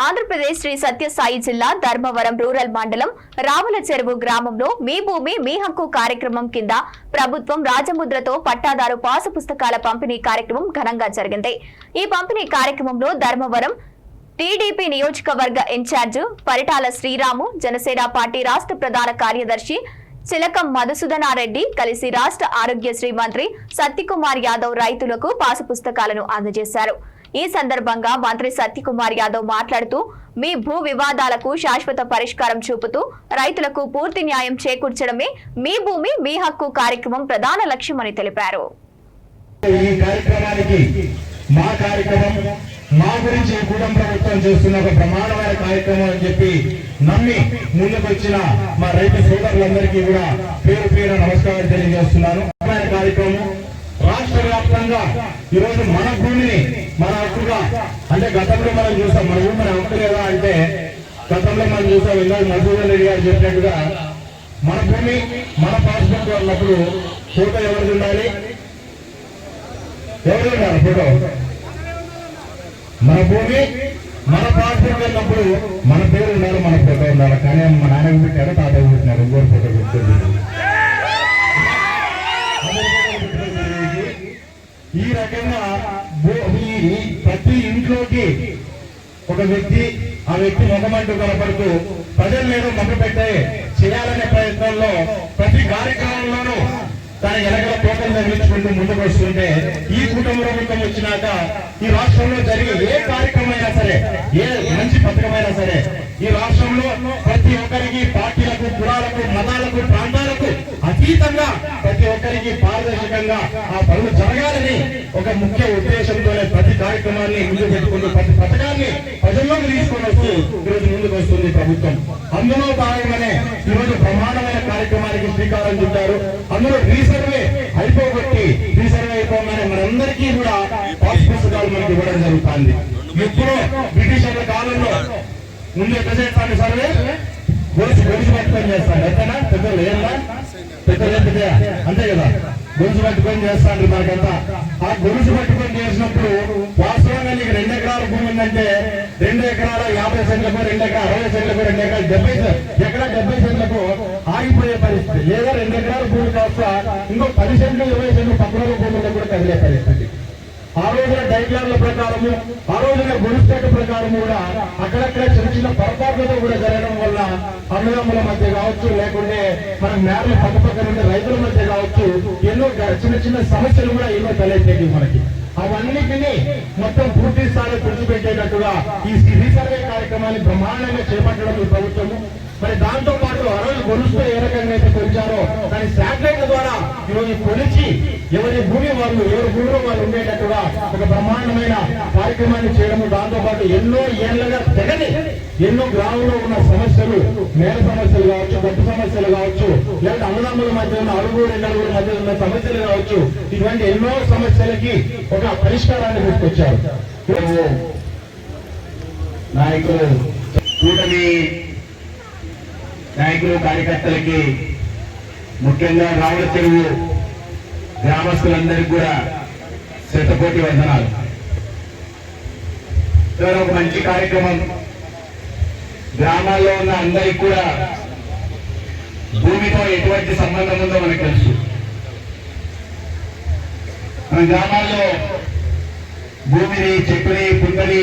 ఆంధ్రప్రదేశ్ శ్రీ సత్యసాయి జిల్లా ధర్మవరం రూరల్ మండలం రావుల చెరువు గ్రామంలో మీ భూమి మీ హక్కు కార్యక్రమం కింద ప్రభుత్వం రాజముద్రతో పట్టాదారు పాసు పుస్తకాల పంపిణీ కార్యక్రమం ఘనంగా జరిగింది. ఈ పంపిణీ కార్యక్రమంలో ధర్మవరం టీడీపీ నియోజకవర్గ ఇన్ఛార్జ్ పరిటాల శ్రీరాము, జనసేన పార్టీ రాష్ట్ర ప్రధాన కార్యదర్శి చిలకం మధుసూదనారెడ్డి కలిసి రాష్ట్ర ఆరోగ్యశ్రీ మంత్రి సత్యకుమార్ యాదవ్ రైతులకు పాసు పుస్తకాలను అందజేశారు. ఈ సందర్భంగా మంత్రి సత్యకుమార్ యాదవ్ మాట్లాడుతూ మీ భూ వివాదాలకు శాశ్వత పరిష్కారం చూపుతూ రైతులకు పూర్తి న్యాయం చేకూర్చడమే మీ భూమి మీ హక్కు కార్యక్రమం ప్రధాన లక్ష్యమని తెలిపారు. మా గురించి కుటుంబ ప్రభుత్వం చేస్తున్న ఒక ప్రమాణమైన కార్యక్రమం అని చెప్పి నమ్మి ముందుకు వచ్చిన మా రైతు సోదరులందరికీ కూడా పేరు పేరు నమస్కారం తెలియజేస్తున్నాను. కార్యక్రమం రాష్ట్ర వ్యాప్తంగా ఈరోజు మన భూమిని మన హక్కుగా, అంటే గతంలో మనం చూసాం మన భూమి మన హక్కు లేదా అంటే గతంలో మనం చూసాం ఇందాక మధుసూదన్ రెడ్డి గారు చెప్పినట్టుగా మన భూమి మన పాస్బుక్ ఉన్నప్పుడు ఫోటో ఎవరిది ఉండాలి, ఎవరు ఉండాలి ఫోటో? మన భూమి మన పాస్బుక్ ఉన్నప్పుడు మన పేరు ఉండాలి, మన ఫోటో ఉండాలి. కానీ మా నాన్నకు పెట్టారు, తాతకు పెట్టినారు, ఇంకోటి ఫోటో పెట్టుకోండి. ఈ రకంగా ప్రతి ఇంట్లోకి ఒక వ్యక్తి, ఆ వ్యక్తి ముఖమంటూ కనపడుతూ ప్రజల మీద మొక్క పెట్టే చేయాలనే ప్రయత్నంలో ప్రతి కార్యక్రమంలోనూ తన ఎనగల పోకలు నిర్మించుకుంటూ ముందుకు వస్తుంటే ఈ కుటుంబ ప్రభుత్వం వచ్చినాక ఈ రాష్ట్రంలో జరిగే ఏ కార్యక్రమమైనా సరే, ఏ మంచి పథకమైనా సరే ఈ రాష్ట్రంలో ప్రతి ఒక్కరికి పార్టీలకు, కులాలకు, మతాలకు, ప్రాంతాలకు అతీతంగా ప్రతి ఒక్కరికి పారదర్శకంగా ఆ పనులు జరగాలని ఒక ముఖ్య ఉద్దేశంతోనే ప్రతి కార్యక్రమాన్ని ముందు పెట్టుకుంటూ ప్రతి పథకాన్ని ప్రజల్లోకి తీసుకొని వస్తూ ఈరోజు ముందుకు వస్తుంది ప్రభుత్వం. అందులో భాగంగానే ఈరోజు బ్రహ్మాండమైన కార్యక్రమానికి శ్రీకారం చుట్టారు. అందులో రీసర్వే అయిపోగొట్టి రీసర్వే అయిపోగానే మనందరికీ కూడా పాస్ పుస్తకాలు మనకి ఇవ్వడం జరుగుతుంది. ఎప్పుడో బ్రిటిషర్ల కాలంలో ముందు ఎట్లా చేస్తాను సర్వే గొలుసు పట్టుకొని చేస్తాను, ఎట్లా పెద్దలు ఏమన్నా పెద్దలు అంతే కదా, గొలుసు పట్టుకొని చేస్తాను. మనకంతా ఆ గొలుసు పట్టుకొని చేసినప్పుడు వాస్తవంగా నీకు 2 ఎకరాల భూమి ఉందంటే 2 ఎకరాల 50 సెంట్లకు, 2 ఎకరాల 60 సెంట్లకు, 2 ఎకరాల 70 సెంట్లకు ఆగిపోయే పరిస్థితి. లేదా 2 ఎకరాల భూమి కాస్త ఇంకో 10 సెంట్లు 20 సెంట్లు పక్కన భూముల్లో కూడా కదిలే పరిస్థితి. ఆ రోజున డైగ్రామ్ల ప్రకారము, ఆ రోజున గొలుస్తేట ప్రకారము కూడా అక్కడక్కడ చిన్న చిన్న పొరపాట్లతో కూడా జరగడం వల్ల అన్నదమ్ముల మధ్య కావచ్చు, లేకుంటే మన నేరల పక్కపక్కన ఉండే రైతుల మధ్య కావచ్చు, ఎన్నో చిన్న చిన్న సమస్యలు కూడా ఎన్నో తలెత్తేవి మనకి. అవన్నిటినీ మొత్తం పూర్తి స్థాయిలో తుడిచిపెట్టేటట్టుగా ఈ రీసర్వే కార్యక్రమాన్ని బ్రహ్మాండంగా చేపట్టడం ఈ ప్రభుత్వము. మరి దాంతో పాటు ఆ రోజు గొలుస్తూ ఏ రకంగా అయితే కొలిచారో దాని శాటిలైట్ల ద్వారా ఈరోజు కొలిచి ఎవరి భూమి వాళ్ళు, ఎవరి భూమిలో వాళ్ళు ఉండేటట్టుగా ఒక బ్రహ్మాండమైన కార్యక్రమాన్ని చేయడము. దాంతో పాటు ఎన్నో ఏళ్లుగా తెగని ఎన్నో గ్రామంలో ఉన్న సమస్యలు, నేల సమస్యలు కావచ్చు, గట్టు సమస్యలు కావచ్చు, లేదా అన్నదమ్ముల మధ్య ఉన్న అడుగు 2 అడుగుల మధ్య ఉన్న సమస్యలు కావచ్చు, ఇటువంటి ఎన్నో సమస్యలకి ఒక పరిష్కారాన్ని తీసుకొచ్చారు నాయకులు. కూటమి నాయకులు, కార్యకర్తలకి, ముఖ్యంగా రావుల చెరువు గ్రామస్తులందరికీ కూడా శతకోటి వందనాలు. ఒక మంచి కార్యక్రమం. గ్రామాల్లో ఉన్న అందరికీ కూడా భూమితో ఎటువంటి సంబంధం ఉందో మనకు తెలుసు. మన గ్రామాల్లో భూమిని, చెట్టుని, పుట్టని